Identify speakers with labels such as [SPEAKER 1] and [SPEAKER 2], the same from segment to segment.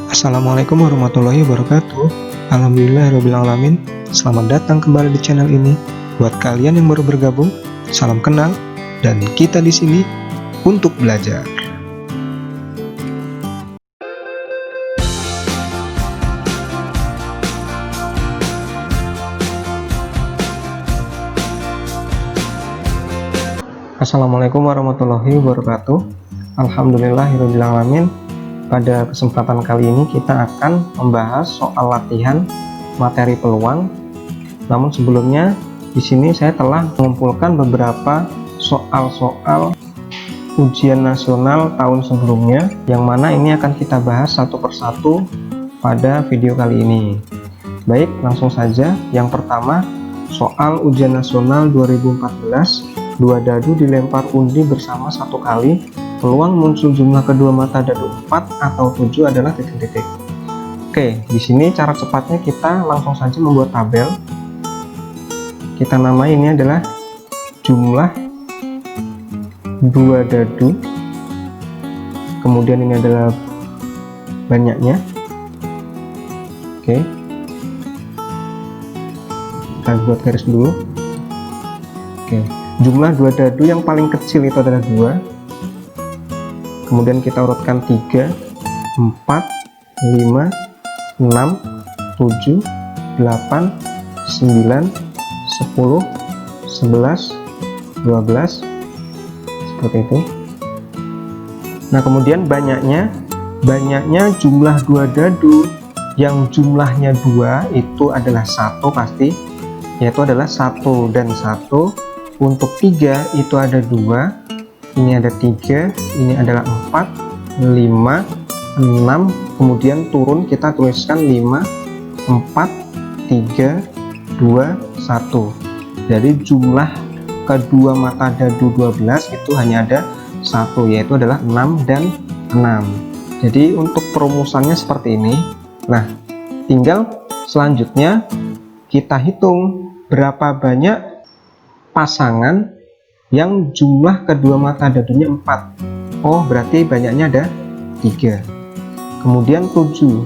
[SPEAKER 1] Assalamualaikum warahmatullahi wabarakatuh. Alhamdulillahirabbil alamin. Selamat datang kembali di channel ini. Buat kalian yang baru bergabung, salam kenal dan kita di sini untuk belajar. Assalamualaikum warahmatullahi wabarakatuh. Alhamdulillahirabbil alamin. Pada kesempatan kali ini kita akan membahas soal latihan materi peluang. Namun sebelumnya di sini saya telah mengumpulkan beberapa soal-soal ujian nasional tahun sebelumnya, yang mana ini akan kita bahas satu persatu pada video kali ini. Baik, langsung saja. Yang pertama, soal ujian nasional 2014, 2 dadu dilempar undi bersama 1 kali. Peluang muncul jumlah kedua mata dadu 4 atau 7 adalah titik-titik. Oke, di sini cara cepatnya kita langsung saja membuat tabel. Kita namai ini adalah jumlah 2 dadu. Kemudian ini adalah banyaknya. Oke. Kita buat garis dulu. Oke, jumlah 2 dadu yang paling kecil itu adalah 2. Kemudian kita urutkan 3, 4, 5, 6, 7, 8, 9, 10, 11, 12, seperti itu. Nah, kemudian banyaknya jumlah 2 dadu yang jumlahnya 2 itu adalah 1 pasti, yaitu adalah 1 dan 1. Untuk 3 itu ada 2, ini ada 3, ini adalah 4, 5, 6, kemudian turun kita tuliskan 5, 4, 3, 2, 1. Jadi jumlah kedua mata dadu 12 itu hanya ada 1, yaitu adalah 6 dan 6. Jadi untuk perumusannya seperti ini. Nah, tinggal selanjutnya kita hitung berapa banyak pasangan yang jumlah kedua mata dadunya 4. Oh, berarti banyaknya ada 3. Kemudian 7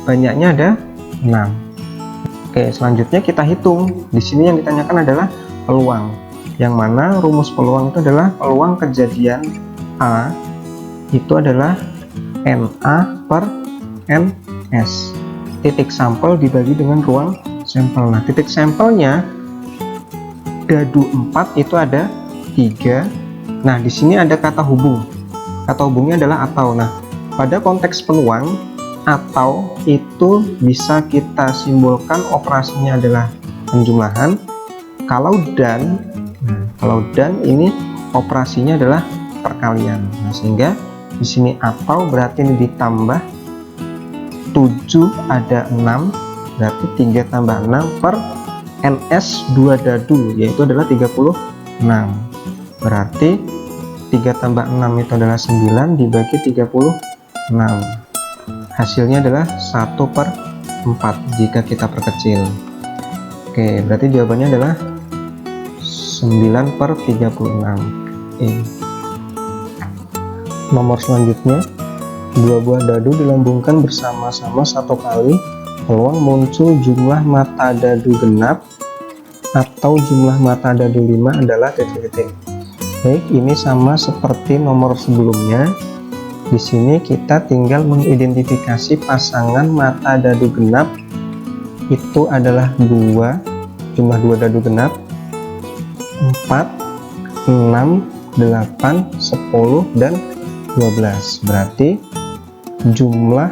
[SPEAKER 1] banyaknya ada 6. Oke, selanjutnya kita hitung. Di sini yang ditanyakan adalah peluang, yang mana rumus peluang itu adalah peluang kejadian A itu adalah NA per NS. Titik sampel dibagi dengan ruang sampel. Nah, titik sampelnya dadu 4 itu ada 3. Nah, di sini ada kata hubung. Kata hubungnya adalah atau. Nah, pada konteks peluang, atau itu bisa kita simbolkan operasinya adalah penjumlahan. Kalau dan ini operasinya adalah perkalian. Nah, sehingga di sini atau berarti ini ditambah 7 ada 6, berarti 3 tambah 6 per NS 2 dadu, yaitu adalah 36. Berarti 3 tambah 6 itu adalah 9 dibagi 36. Hasilnya adalah 1/4 jika kita perkecil. Oke, berarti jawabannya adalah 9/36. Nomor selanjutnya, 2 buah dadu dilambungkan bersama-sama 1 kali. Peluang muncul jumlah mata dadu genap atau jumlah mata dadu 5 adalah titik-titik. Baik, ini sama seperti nomor sebelumnya. Di sini kita tinggal mengidentifikasi pasangan mata dadu genap. Itu adalah 2, jumlah 2 dadu genap, 4, 6, 8, 10, dan 12. Berarti jumlah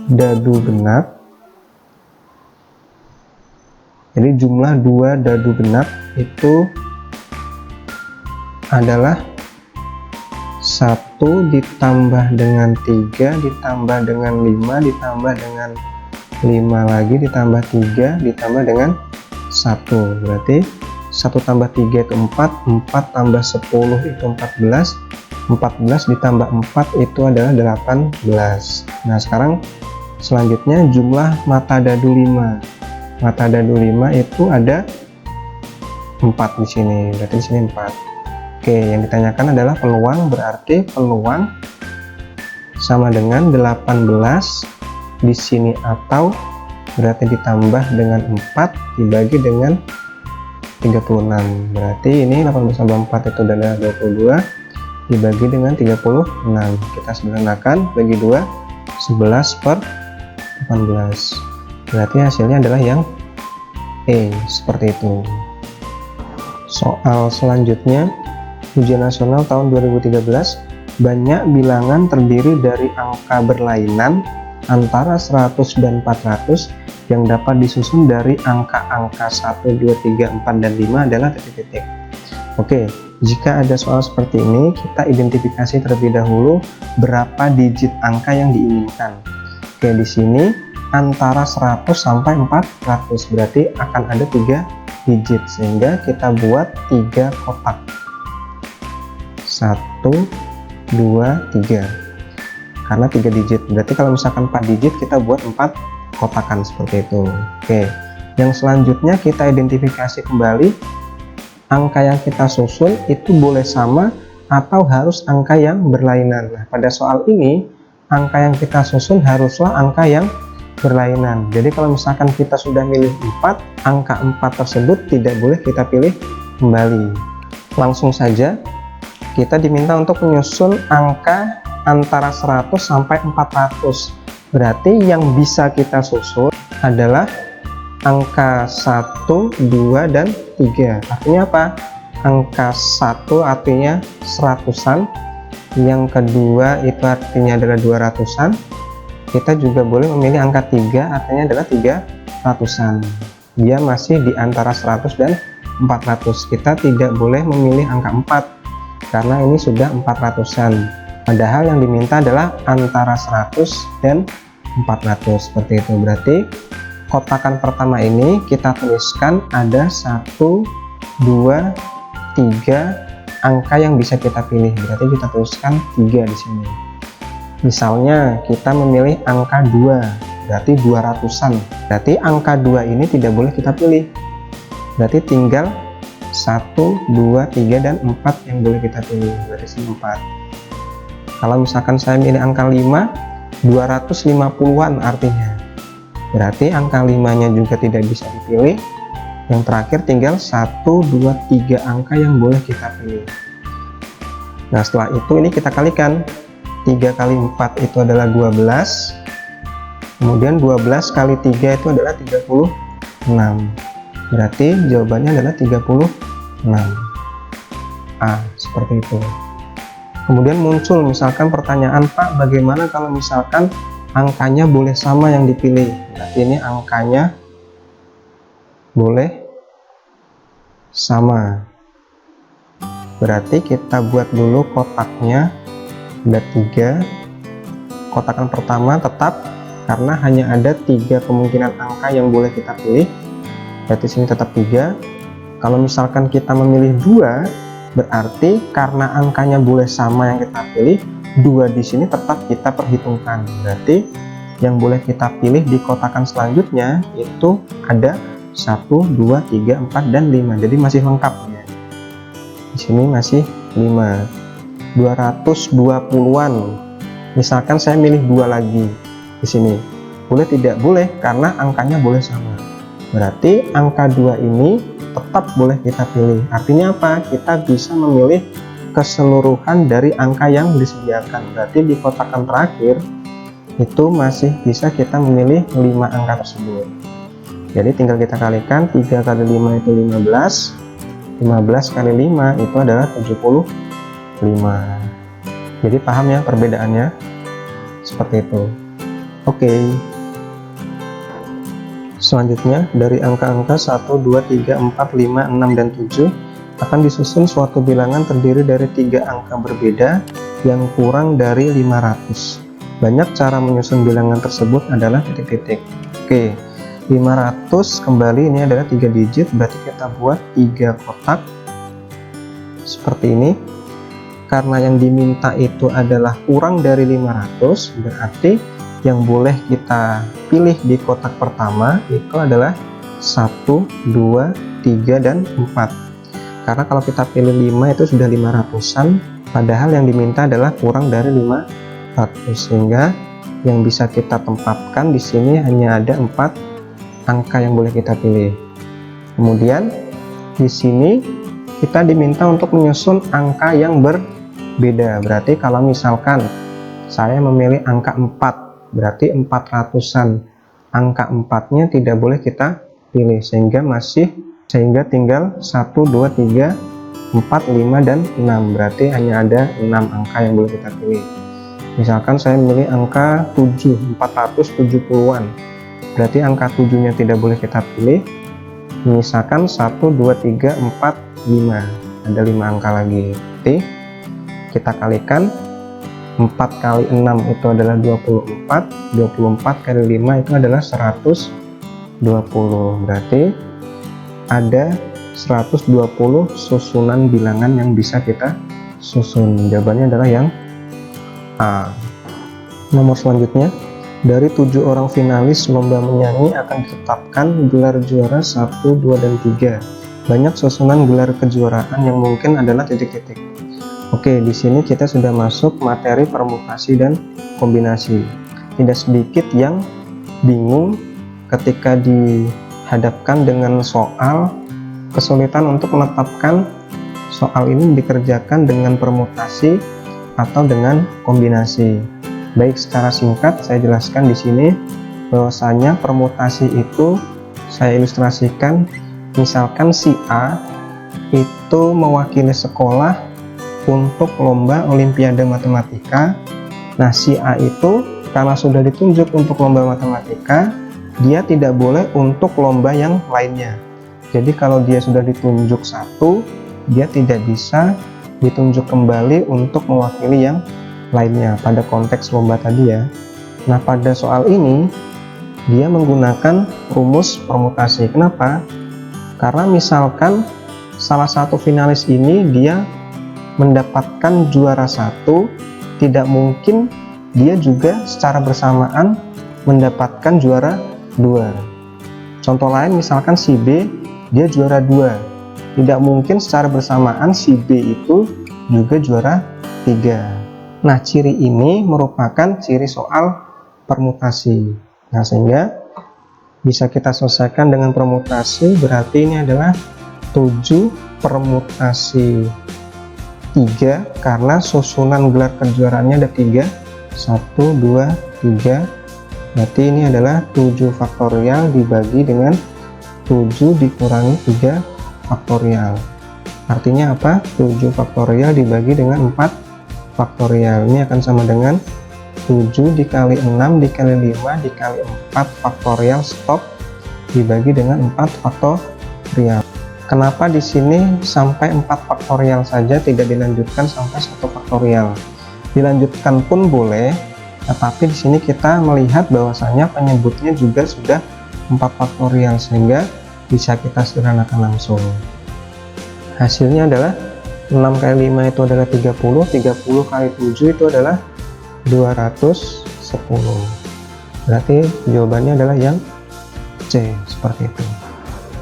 [SPEAKER 1] dadu genap, jadi jumlah 2 dadu genap itu adalah 1 ditambah dengan 3 ditambah dengan 5 ditambah dengan 5 lagi ditambah 3 ditambah dengan 1. Berarti 1 tambah 3 itu 4, 4 tambah 10 itu 14, 14 ditambah 4 itu adalah 18. Nah, sekarang selanjutnya jumlah mata dadu 5. Mata dadu 5 itu ada 4 di sini. Berarti di sini 4. Oke, yang ditanyakan adalah peluang, berarti peluang sama dengan 18 di sini, atau berarti ditambah dengan 4 dibagi dengan 36. Berarti ini 18 tambah 4 itu adalah 22 dibagi dengan 36. Kita sederhanakan, bagi 2, 11/18. Berarti hasilnya adalah yang E, seperti itu. Soal selanjutnya, ujian nasional tahun 2013, banyak bilangan terdiri dari angka berlainan antara 100 dan 400 yang dapat disusun dari angka-angka 1, 2, 3, 4, dan 5 adalah titik-titik. Oke, jika ada soal seperti ini, kita identifikasi terlebih dahulu berapa digit angka yang diinginkan. Oke, di sini antara 100 sampai 400, berarti akan ada 3 digit, sehingga kita buat 3 kotak. 1, 2, 3. Karena 3 digit, berarti kalau misalkan 4 digit kita buat 4 kotakan seperti itu. Oke, yang selanjutnya kita identifikasi kembali angka yang kita susun itu boleh sama atau harus angka yang berlainan. Nah, pada soal ini angka yang kita susun haruslah angka yang berlainan. Jadi kalau misalkan kita sudah milih 4, angka 4 tersebut tidak boleh kita pilih kembali. Langsung saja kita diminta untuk menyusun angka antara 100 sampai 400. Berarti yang bisa kita susun adalah angka 1, 2, dan 3. Artinya apa? Angka 1 artinya 100-an, yang kedua itu artinya adalah 200-an. Kita juga boleh memilih angka 3 artinya adalah 300-an. Dia masih di antara 100 dan 400. Kita tidak boleh memilih angka 4 karena ini sudah 400-an. Padahal yang diminta adalah antara 100 dan 400, seperti itu. Berarti kotakan pertama ini kita tuliskan ada 1, 2, 3 angka yang bisa kita pilih. Berarti kita tuliskan 3 di sini. Misalnya kita memilih angka 2, berarti 200-an. Berarti angka 2 ini tidak boleh kita pilih. Berarti tinggal 1, 2, 3, dan 4 yang boleh kita pilih. Berarti sini 4. Kalau misalkan saya milih angka 5, 250-an artinya. Berarti angka 5-nya juga tidak bisa dipilih. Yang terakhir tinggal 1, 2, 3 angka yang boleh kita pilih. Nah, setelah itu ini kita kalikan. 3 kali 4 itu adalah 12. Kemudian 12 kali 3 itu adalah 36. Berarti jawabannya adalah 36. A, seperti itu. Kemudian muncul misalkan pertanyaan, Pak, bagaimana kalau misalkan angkanya boleh sama yang dipilih? Berarti ini angkanya boleh sama. Berarti kita buat dulu kotaknya, ada 3. Kotakan pertama tetap karena hanya ada 3 kemungkinan angka yang boleh kita pilih. Berarti sini tetap 3. Kalau misalkan kita memilih 2, berarti karena angkanya boleh sama yang kita pilih, 2 di sini tetap kita perhitungkan. Berarti yang boleh kita pilih di kotakan selanjutnya itu ada 1, 2, 3, 4, dan 5. Jadi masih lengkap ya. Di sini masih 5. 220-an. Misalkan saya milih 2 lagi di sini. Boleh tidak? Boleh, karena angkanya boleh sama. Berarti angka 2 ini tetap boleh kita pilih. Artinya apa? Kita bisa memilih keseluruhan dari angka yang disediakan. Berarti di kotakan terakhir itu masih bisa kita memilih 5 angka tersebut. Jadi tinggal kita kalikan, 3 kali 5 itu 15. 15 kali 5 itu adalah 75. Jadi paham ya perbedaannya? Seperti itu. Oke. Selanjutnya, dari angka-angka 1, 2, 3, 4, 5, 6, dan 7 akan disusun suatu bilangan terdiri dari 3 angka berbeda yang kurang dari 500. Banyak cara menyusun bilangan tersebut adalah titik-titik. Oke, 500 kembali ini adalah 3 digit, berarti kita buat 3 kotak seperti ini. Karena yang diminta itu adalah kurang dari 500, berarti yang boleh kita pilih di kotak pertama itu adalah 1, 2, 3, dan 4. Karena kalau kita pilih 5 itu sudah 500-an, padahal yang diminta adalah kurang dari 500. 400, sehingga yang bisa kita tempatkan di sini hanya ada 4 angka yang boleh kita pilih. Kemudian di sini kita diminta untuk menyusun angka yang berbeda. Berarti kalau misalkan saya memilih angka 4, berarti 400-an. Angka 4-nya tidak boleh kita pilih, sehingga tinggal 1, 2, 3, 4, 5, dan 6. Berarti hanya ada 6 angka yang boleh kita pilih. Misalkan saya memilih angka 7, 470-an. Berarti angka 7-nya tidak boleh kita pilih. Misalkan 1, 2, 3, 4, 5. Ada 5 angka lagi. Berarti kita kalikan 4 kali 6 itu adalah 24. 24 kali 5 itu adalah 120. Berarti ada 120 susunan bilangan yang bisa kita susun. Jawabannya adalah yang A. Nomor selanjutnya, dari 7 orang finalis lomba menyanyi akan ditetapkan gelar juara 1, 2, dan 3. Banyak susunan gelar kejuaraan yang mungkin adalah titik-titik. Oke, di sini kita sudah masuk materi permutasi dan kombinasi. Tidak sedikit yang bingung ketika dihadapkan dengan soal, kesulitan untuk menetapkan soal ini dikerjakan dengan permutasi atau dengan kombinasi. Baik, secara singkat saya jelaskan di sini bahwasanya permutasi itu saya ilustrasikan, misalkan si A itu mewakili sekolah untuk lomba olimpiade matematika. Nah, si A itu karena sudah ditunjuk untuk lomba matematika, dia tidak boleh untuk lomba yang lainnya. Jadi kalau dia sudah ditunjuk satu, dia tidak bisa ditunjuk kembali untuk mewakili yang lainnya pada konteks lomba tadi ya. Nah, pada soal ini dia menggunakan rumus permutasi. Kenapa? Karena misalkan salah satu finalis ini dia mendapatkan juara 1, tidak mungkin dia juga secara bersamaan mendapatkan juara 2. Contoh lain, misalkan si B dia juara 2, tidak mungkin secara bersamaan si B itu juga juara 3. Nah, ciri ini merupakan ciri soal permutasi. Nah, sehingga bisa kita selesaikan dengan permutasi. Berarti ini adalah 7 permutasi 3, karena susunan gelar kejuaraannya ada 3, 1, 2, 3. Berarti ini adalah 7 faktorial dibagi dengan 7 dikurangi 3 faktorial. Artinya apa? 7 faktorial dibagi dengan 4 faktorial. Ini akan sama dengan 7 dikali 6 dikali 5 dikali 4 faktorial stop dibagi dengan 4 faktorial. Kenapa di sini sampai 4 faktorial saja, tidak dilanjutkan sampai 1 faktorial? Dilanjutkan pun boleh, tetapi di sini kita melihat bahwasanya penyebutnya juga sudah 4 faktorial, sehingga bisa kita sederhanakan langsung. Hasilnya adalah 6 kali 5 itu adalah 30, 30 kali 7 itu adalah 210. Berarti jawabannya adalah yang C, seperti itu.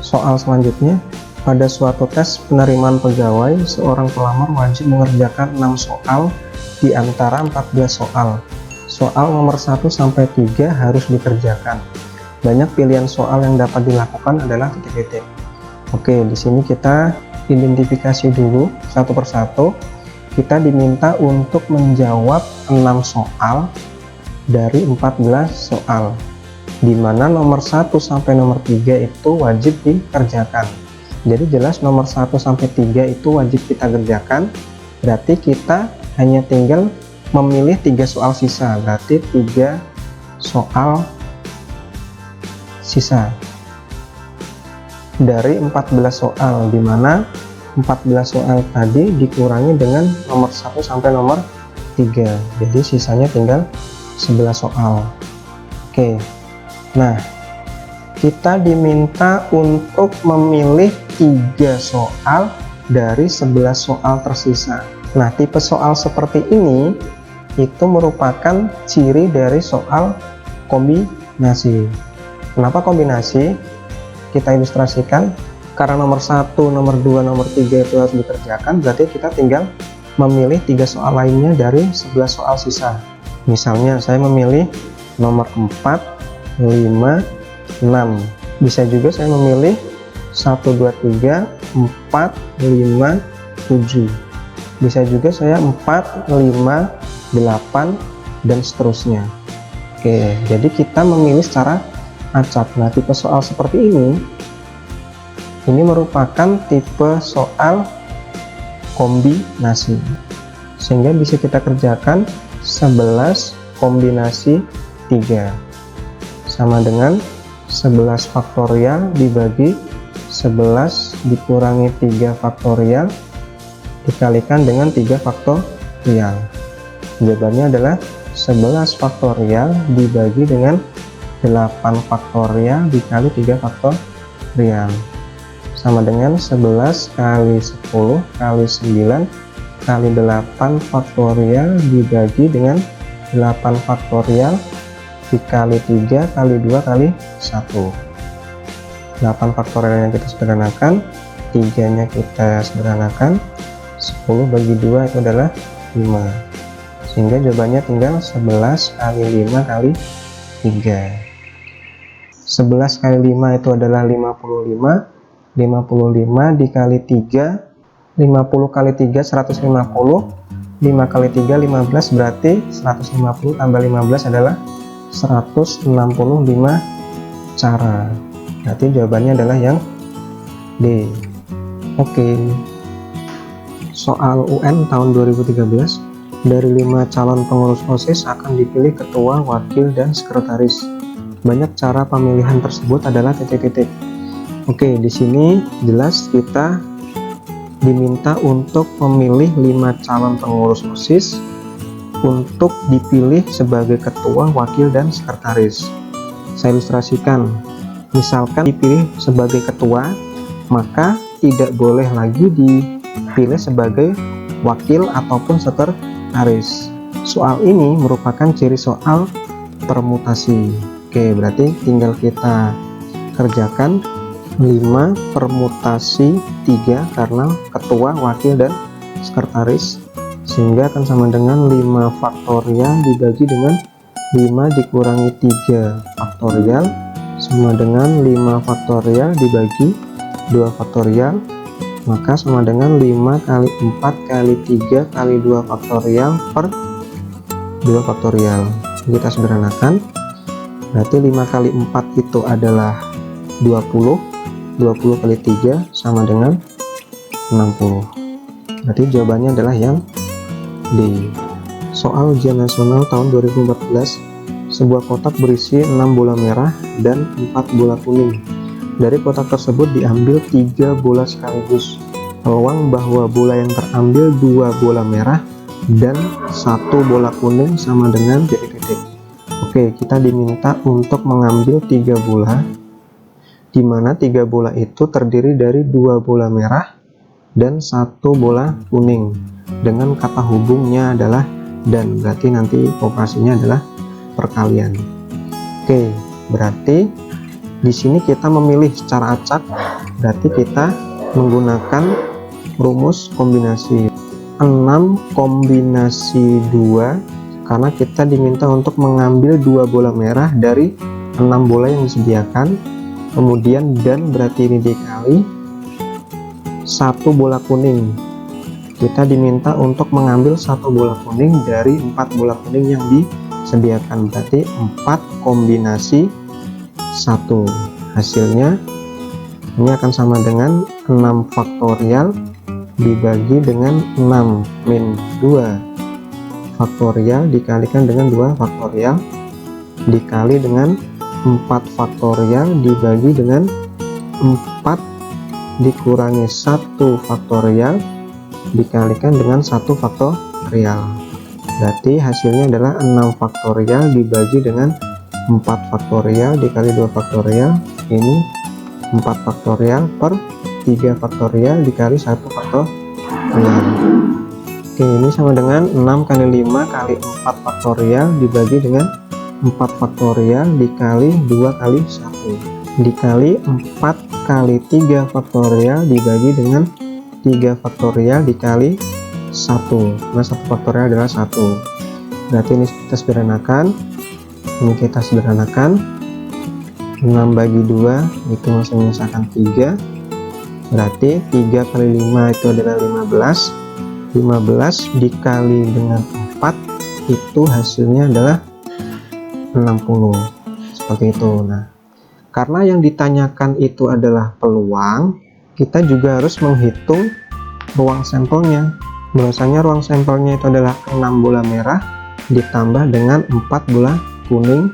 [SPEAKER 1] Soal selanjutnya, pada suatu tes penerimaan pegawai, seorang pelamar wajib mengerjakan 6 soal di antara 14 soal. Soal nomor 1 sampai 3 harus dikerjakan. Banyak pilihan soal yang dapat dilakukan adalah titik-titik. Oke, di sini kita identifikasi dulu satu persatu. Kita diminta untuk menjawab 6 soal dari 14 soal, di mana nomor 1 sampai nomor 3 itu wajib dikerjakan. Jadi jelas nomor 1 sampai 3 itu wajib kita kerjakan. Berarti kita hanya tinggal memilih 3 soal sisa. Berarti 3 soal sisa dari 14 soal, di mana 14 soal tadi dikurangi dengan nomor 1 sampai nomor 3. Jadi sisanya tinggal 11 soal. Oke. Nah, kita diminta untuk memilih 3 soal dari 11 soal tersisa. Nah, tipe soal seperti ini itu merupakan ciri dari soal kombinasi. Kenapa kombinasi? Kita ilustrasikan. Karena nomor 1, nomor 2, nomor 3 itu harus dikerjakan, berarti kita tinggal memilih 3 soal lainnya dari 11 soal sisa. Misalnya saya memilih nomor 4, 5, 6. Bisa juga saya memilih 1, 2, 3, 4, 5, 7. Bisa juga saya 4, 5, 8, dan seterusnya. Oke, jadi kita memilih secara acak. Nah, tipe soal seperti ini merupakan tipe soal kombinasi, sehingga bisa kita kerjakan 11 kombinasi 3 sama dengan 11 faktorial dibagi 11 dikurangi 3 faktorial dikalikan dengan 3 faktorial. Jawabannya adalah 11 faktorial dibagi dengan 8 faktorial dikali 3 faktorial sama dengan 11 kali 10 kali 9 kali 8 faktorial dibagi dengan 8 faktorial dikali 3 kali 2 kali 1. 8 faktorial yang kita sederhanakan, 3 nya kita sederhanakan, 10 bagi 2 itu adalah 5, sehingga jawabannya tinggal 11 kali 5 kali 3. 11 kali 5 itu adalah 55, 55 dikali 3, 50 kali 3 150, 5 kali 3 15, berarti 150 tambah 15 adalah 165 cara. Berarti jawabannya adalah yang D. Oke. Soal UN tahun 2013, dari 5 calon pengurus OSIS akan dipilih ketua, wakil, dan sekretaris. Banyak cara pemilihan tersebut adalah titik-titik. Oke, di sini jelas kita diminta untuk memilih 5 calon pengurus OSIS untuk dipilih sebagai ketua, wakil, dan sekretaris. Saya ilustrasikan. Misalkan dipilih sebagai ketua, maka tidak boleh lagi dipilih sebagai wakil ataupun sekretaris. Soal ini merupakan ciri soal permutasi. Oke, berarti tinggal kita kerjakan 5 permutasi 3 karena ketua, wakil, dan sekretaris, sehingga akan sama dengan 5 faktorial dibagi dengan 5 dikurangi 3 faktorial sama dengan 5 faktorial dibagi 2 faktorial, maka sama dengan 5 kali 4 kali 3 kali 2 faktorial per 2 faktorial. Kita sederhanakan, berarti 5 kali 4 itu adalah 20, 20 kali 3 sama dengan 60. Berarti jawabannya adalah yang D. Soal ujian nasional tahun 2014, sebuah kotak berisi 6 bola merah dan 4 bola kuning. Dari kotak tersebut diambil 3 bola sekaligus. Peluang bahwa bola yang terambil 2 bola merah dan 1 bola kuning sama dengan titik-titik. Oke, kita diminta untuk mengambil 3 bola, di mana 3 bola itu terdiri dari 2 bola merah dan 1 bola kuning dengan kata hubungnya adalah dan, berarti nanti operasinya adalah perkalian. Oke, berarti di sini kita memilih secara acak, berarti kita menggunakan rumus kombinasi 6 kombinasi 2 karena kita diminta untuk mengambil 2 bola merah dari 6 bola yang disediakan. Kemudian dan berarti ini dikali 1 bola kuning. Kita diminta untuk mengambil 1 bola kuning dari 4 bola kuning yang disediakan, berarti 4 kombinasi 1. Hasilnya ini akan sama dengan 6 faktorial dibagi dengan 6 min 2 faktorial dikalikan dengan 2 faktorial dikali dengan 4 faktorial dibagi dengan 4 dikurangi 1 faktorial dikalikan dengan 1 faktorial. Berarti hasilnya adalah 6 faktorial dibagi dengan 4 faktorial dikali 2 faktorial, ini 4 faktorial per 3 faktorial dikali 1 faktorial. Oke, ini sama dengan 6 kali 5 kali 4 faktorial dibagi dengan 4 faktorial dikali 2 kali 1 dikali 4 kali 3 faktorial dibagi dengan 3 faktorial dikali 1, nah 1 faktorial adalah 1. berarti ini kita sederhanakan, ini kita sederhanakan. 6 bagi 2 itu masih menyisakan 3, berarti 3 kali 5 itu adalah 15. 15 dikali dengan 4 itu hasilnya adalah 60, seperti itu. Nah, karena yang ditanyakan itu adalah peluang, kita juga harus menghitung ruang sampelnya. Bahwasanya ruang sampelnya itu adalah 6 bola merah ditambah dengan 4 bola kuning,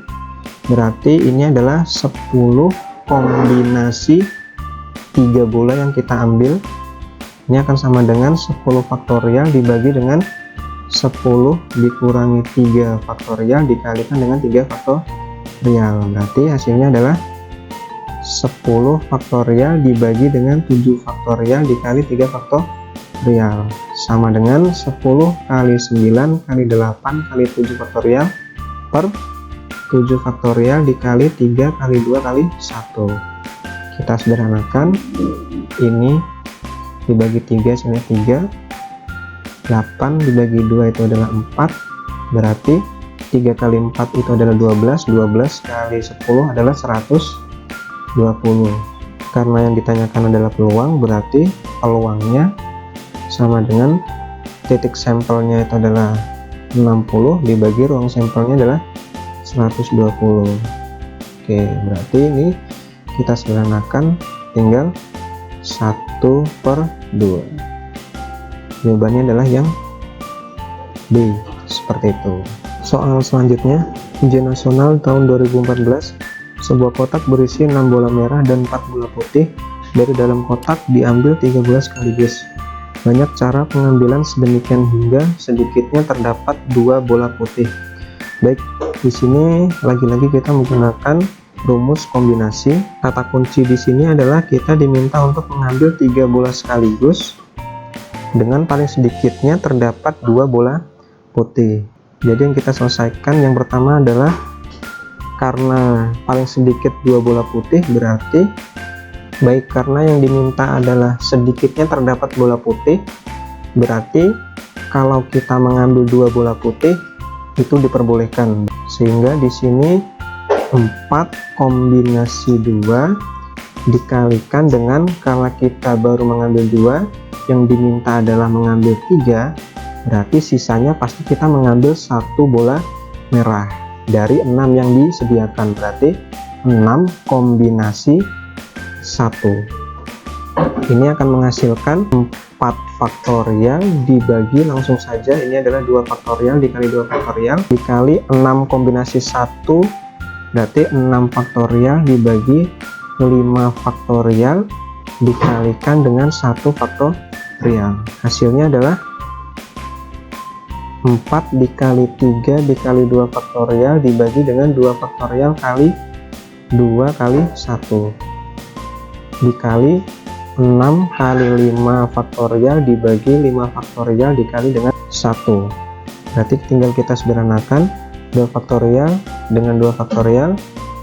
[SPEAKER 1] berarti ini adalah 10 kombinasi 3 bola yang kita ambil. Ini akan sama dengan 10 faktorial dibagi dengan 10 dikurangi 3 faktorial dikalikan dengan 3 faktorial, berarti hasilnya adalah 10 faktorial dibagi dengan 7 faktorial dikali 3 faktorial, sama dengan 10 kali 9 kali 8 kali 7 faktorial per 7 faktorial dikali 3 kali 2 kali 1. Kita sederhanakan, ini dibagi 3, sini 3, 8 dibagi 2 itu adalah 4, berarti 3 kali 4 itu adalah 12, 12 kali 10 adalah 120. Karena yang ditanyakan adalah peluang, berarti peluangnya sama dengan titik sampelnya itu adalah 60 dibagi ruang sampelnya adalah 120. Oke, berarti ini kita sederhanakan, tinggal 1/2. Jawabannya adalah yang B, seperti itu. Soal selanjutnya, ujian nasional tahun 2014. Sebuah kotak berisi 6 bola merah dan 4 bola putih. Dari dalam kotak diambil 3 bola sekaligus. Banyak cara pengambilan sedemikian hingga sedikitnya terdapat 2 bola putih. Baik, di sini lagi-lagi kita menggunakan rumus kombinasi. Kata kunci di sini adalah kita diminta untuk mengambil 3 bola sekaligus dengan paling sedikitnya terdapat 2 bola putih. Jadi yang kita selesaikan yang pertama adalah karena paling sedikit 2 bola putih, berarti baik karena yang diminta adalah sedikitnya terdapat bola putih, berarti kalau kita mengambil 2 bola putih itu diperbolehkan. Sehingga di sini 4 kombinasi 2 dikalikan dengan, kalau kita baru mengambil 2, yang diminta adalah mengambil 3, berarti sisanya pasti kita mengambil 1 bola merah dari 6 yang disediakan, berarti 6 kombinasi 1. Ini akan menghasilkan 4 faktorial dibagi langsung saja, ini adalah 2 faktorial dikali 2 faktorial dikali 6 kombinasi 1, berarti 6 faktorial dibagi 5 faktorial dikalikan dengan 1 faktorial. Hasilnya adalah 4 dikali 3 dikali 2 faktorial dibagi dengan 2 faktorial kali 2 kali 1 dikali 6 kali 5 faktorial dibagi 5 faktorial dikali dengan 1. Berarti tinggal kita sederhanakan, 2 faktorial dengan 2 faktorial,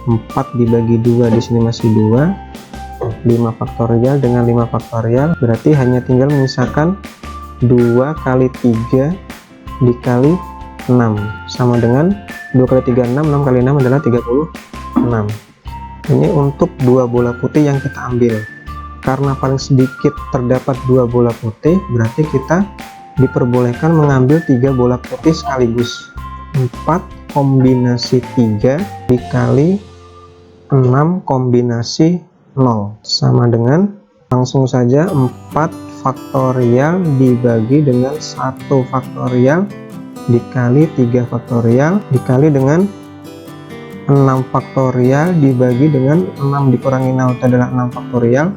[SPEAKER 1] 4 dibagi 2 di sini masih 2, 5 faktorial dengan 5 faktorial, berarti hanya tinggal menyisakan 2 kali 3 dikali 6 sama dengan 2 kali 3 6, 6 kali 6 adalah 36. Ini untuk 2 bola putih yang kita ambil. Karena paling sedikit terdapat 2 bola putih, berarti kita diperbolehkan mengambil 3 bola putih sekaligus. 4 kombinasi 3 dikali 6 kombinasi 0 sama dengan, langsung saja 4 faktorial dibagi dengan 1 faktorial dikali 3 faktorial dikali dengan 6 faktorial dibagi dengan 6 dikurangi 0 itu adalah 6 faktorial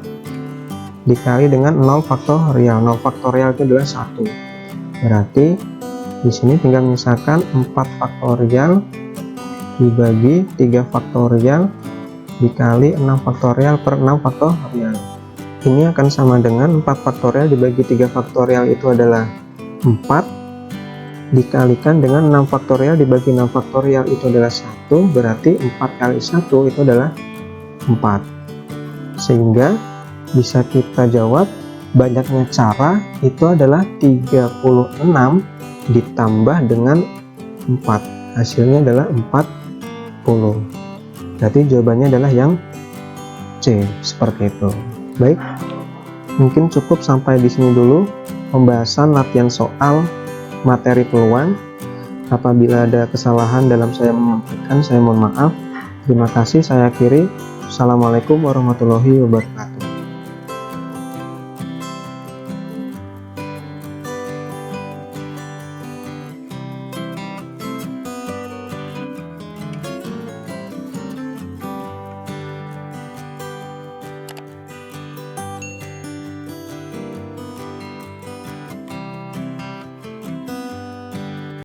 [SPEAKER 1] dikali dengan 0 faktorial. 0 faktorial itu adalah 1. Berarti di sini tinggal menyisakan 4 faktorial dibagi 3 faktorial dikali 6 faktorial per 6 faktorial. Ini akan sama dengan 4 faktorial dibagi 3 faktorial itu adalah 4 dikalikan dengan 6 faktorial dibagi 6 faktorial itu adalah 1, berarti 4 kali 1 itu adalah 4. Sehingga bisa kita jawab banyaknya cara itu adalah 36 ditambah dengan 4. Hasilnya adalah 40. Berarti jawabannya adalah yang C, seperti itu. Baik, mungkin cukup sampai di sini dulu pembahasan latihan soal materi peluang. Apabila ada kesalahan dalam saya menyampaikan, saya mohon maaf. Terima kasih, saya akhiri. Assalamualaikum warahmatullahi wabarakatuh.